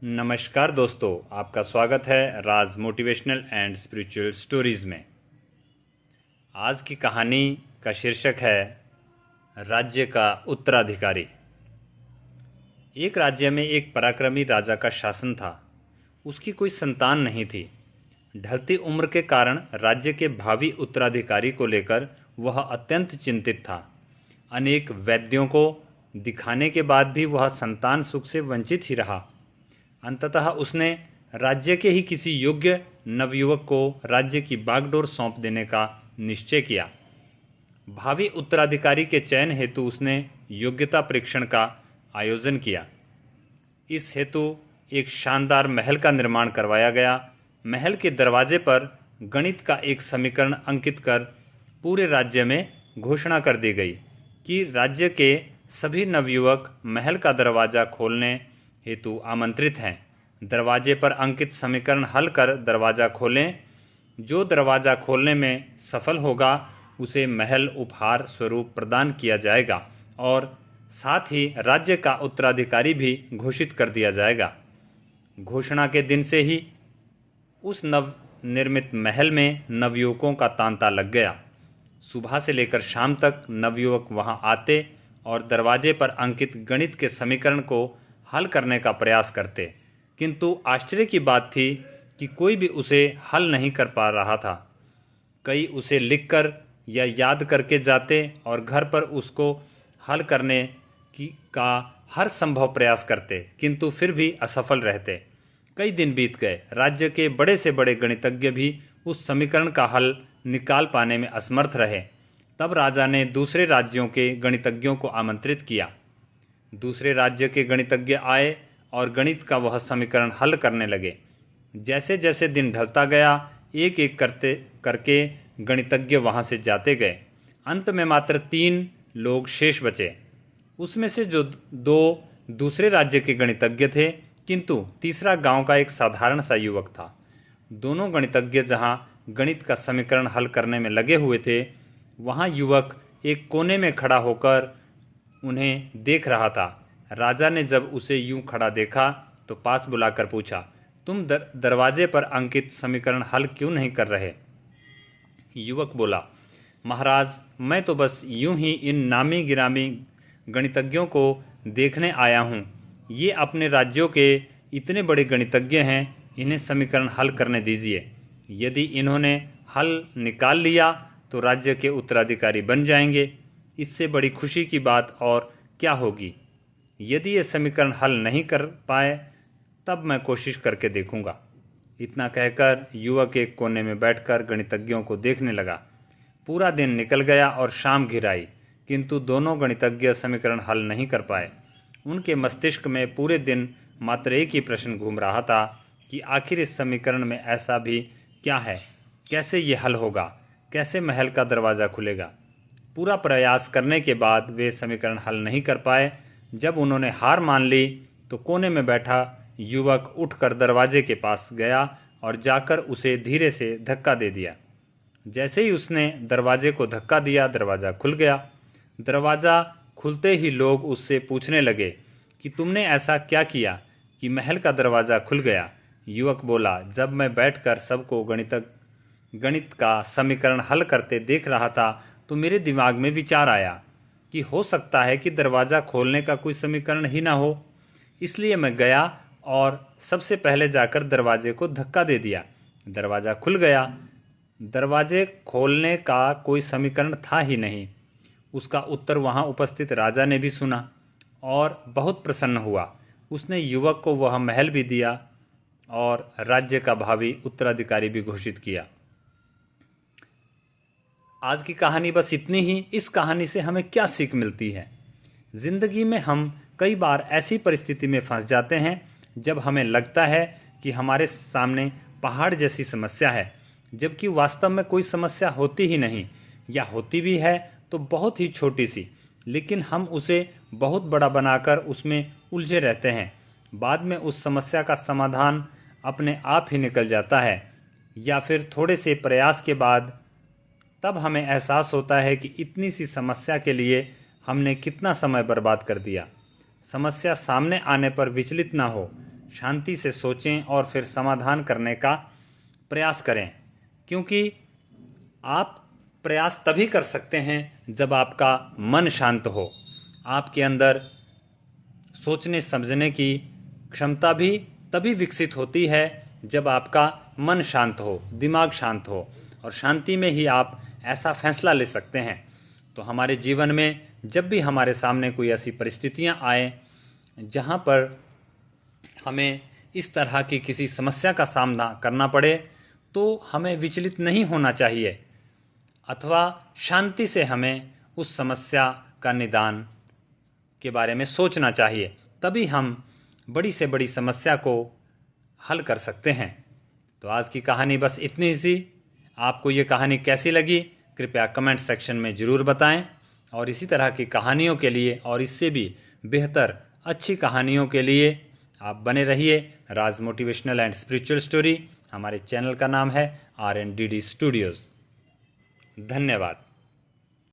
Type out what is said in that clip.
नमस्कार दोस्तों, आपका स्वागत है राज मोटिवेशनल एंड स्पिरिचुअल स्टोरीज़ में। आज की कहानी का शीर्षक है राज्य का उत्तराधिकारी। एक राज्य में एक पराक्रमी राजा का शासन था। उसकी कोई संतान नहीं थी। ढलती उम्र के कारण राज्य के भावी उत्तराधिकारी को लेकर वह अत्यंत चिंतित था। अनेक वैद्यों को दिखाने के बाद भी वह संतान सुख से वंचित ही रहा। अंततः उसने राज्य के ही किसी योग्य नवयुवक को राज्य की बागडोर सौंप देने का निश्चय किया। भावी उत्तराधिकारी के चयन हेतु उसने योग्यता परीक्षण का आयोजन किया। इस हेतु एक शानदार महल का निर्माण करवाया गया। महल के दरवाजे पर गणित का एक समीकरण अंकित कर पूरे राज्य में घोषणा कर दी गई कि राज्य के सभी नवयुवक महल का दरवाज़ा खोलने हेतु आमंत्रित हैं। दरवाजे पर अंकित समीकरण हल कर दरवाज़ा खोलें। जो दरवाज़ा खोलने में सफल होगा उसे महल उपहार स्वरूप प्रदान किया जाएगा और साथ ही राज्य का उत्तराधिकारी भी घोषित कर दिया जाएगा। घोषणा के दिन से ही उस नव निर्मित महल में नवयुवकों का तांता लग गया। सुबह से लेकर शाम तक नवयुवक वहां आते और दरवाजे पर अंकित गणित के समीकरण को हल करने का प्रयास करते, किंतु आश्चर्य की बात थी कि कोई भी उसे हल नहीं कर पा रहा था। कई उसे लिखकर या याद करके जाते और घर पर उसको हल करने का हर संभव प्रयास करते, किंतु फिर भी असफल रहते। कई दिन बीत गए। राज्य के बड़े से बड़े गणितज्ञ भी उस समीकरण का हल निकाल पाने में असमर्थ रहे। तब राजा ने दूसरे राज्यों के गणितज्ञों को आमंत्रित किया। दूसरे राज्य के गणितज्ञ आए और गणित का वह समीकरण हल करने लगे। जैसे जैसे दिन ढलता गया, एक एक करके गणितज्ञ वहां से जाते गए। अंत में मात्र 3 लोग शेष बचे। उसमें से जो 2 दूसरे राज्य के गणितज्ञ थे, किंतु तीसरा गांव का एक साधारण सा युवक था। दोनों गणितज्ञ जहां गणित का समीकरण हल करने में लगे हुए थे, वहां युवक एक कोने में खड़ा होकर उन्हें देख रहा था। राजा ने जब उसे यूं खड़ा देखा तो पास बुलाकर पूछा, तुम दरवाजे पर अंकित समीकरण हल क्यों नहीं कर रहे? युवक बोला, महाराज, मैं तो बस यूं ही इन नामी गिरामी गणितज्ञों को देखने आया हूँ। ये अपने राज्यों के इतने बड़े गणितज्ञ हैं, इन्हें समीकरण हल करने दीजिए। यदि इन्होंने हल निकाल लिया तो राज्य के उत्तराधिकारी बन जाएंगे। इससे बड़ी खुशी की बात और क्या होगी। यदि ये समीकरण हल नहीं कर पाए तब मैं कोशिश करके देखूंगा। इतना कहकर युवक एक कोने में बैठकर गणितज्ञों को देखने लगा। पूरा दिन निकल गया और शाम घिर आई, किंतु दोनों गणितज्ञ समीकरण हल नहीं कर पाए। उनके मस्तिष्क में पूरे दिन मात्र एक ही प्रश्न घूम रहा था कि आखिर इस समीकरण में ऐसा भी क्या है, कैसे ये हल होगा, कैसे महल का दरवाज़ा खुलेगा। पूरा प्रयास करने के बाद वे समीकरण हल नहीं कर पाए। जब उन्होंने हार मान ली तो कोने में बैठा युवक उठकर दरवाजे के पास गया और जाकर उसे धीरे से धक्का दे दिया। जैसे ही उसने दरवाजे को धक्का दिया, दरवाज़ा खुल गया। दरवाज़ा खुलते ही लोग उससे पूछने लगे कि तुमने ऐसा क्या किया कि महल का दरवाज़ा खुल गया? युवक बोला, जब मैं बैठकर सबको गणित का समीकरण हल करते देख रहा था तो मेरे दिमाग में विचार आया कि हो सकता है कि दरवाज़ा खोलने का कोई समीकरण ही ना हो। इसलिए मैं गया और सबसे पहले जाकर दरवाजे को धक्का दे दिया। दरवाज़ा खुल गया। दरवाजे खोलने का कोई समीकरण था ही नहीं। उसका उत्तर वहाँ उपस्थित राजा ने भी सुना और बहुत प्रसन्न हुआ। उसने युवक को वह महल भी दिया और राज्य का भावी उत्तराधिकारी भी घोषित किया। आज की कहानी बस इतनी ही। इस कहानी से हमें क्या सीख मिलती है? ज़िंदगी में हम कई बार ऐसी परिस्थिति में फंस जाते हैं जब हमें लगता है कि हमारे सामने पहाड़ जैसी समस्या है, जबकि वास्तव में कोई समस्या होती ही नहीं, या होती भी है तो बहुत ही छोटी सी, लेकिन हम उसे बहुत बड़ा बनाकर उसमें उलझे रहते हैं। बाद में उस समस्या का समाधान अपने आप ही निकल जाता है, या फिर थोड़े से प्रयास के बाद तब हमें एहसास होता है कि इतनी सी समस्या के लिए हमने कितना समय बर्बाद कर दिया। समस्या सामने आने पर विचलित ना हो, शांति से सोचें और फिर समाधान करने का प्रयास करें, क्योंकि आप प्रयास तभी कर सकते हैं जब आपका मन शांत हो। आपके अंदर सोचने समझने की क्षमता भी तभी विकसित होती है जब आपका मन शांत हो, दिमाग शांत हो, और शांति में ही आप ऐसा फैसला ले सकते हैं। तो हमारे जीवन में जब भी हमारे सामने कोई ऐसी परिस्थितियां आए जहां पर हमें इस तरह की किसी समस्या का सामना करना पड़े, तो हमें विचलित नहीं होना चाहिए, अथवा शांति से हमें उस समस्या का निदान के बारे में सोचना चाहिए। तभी हम बड़ी से बड़ी समस्या को हल कर सकते हैं। तो आज की कहानी बस इतनी ही सी। आपको ये कहानी कैसी लगी कृपया कमेंट सेक्शन में ज़रूर बताएं, और इसी तरह की कहानियों के लिए और इससे भी बेहतर अच्छी कहानियों के लिए आप बने रहिए राज मोटिवेशनल एंड स्पिरिचुअल स्टोरी। हमारे चैनल का नाम है RNDD स्टूडियोज़। धन्यवाद।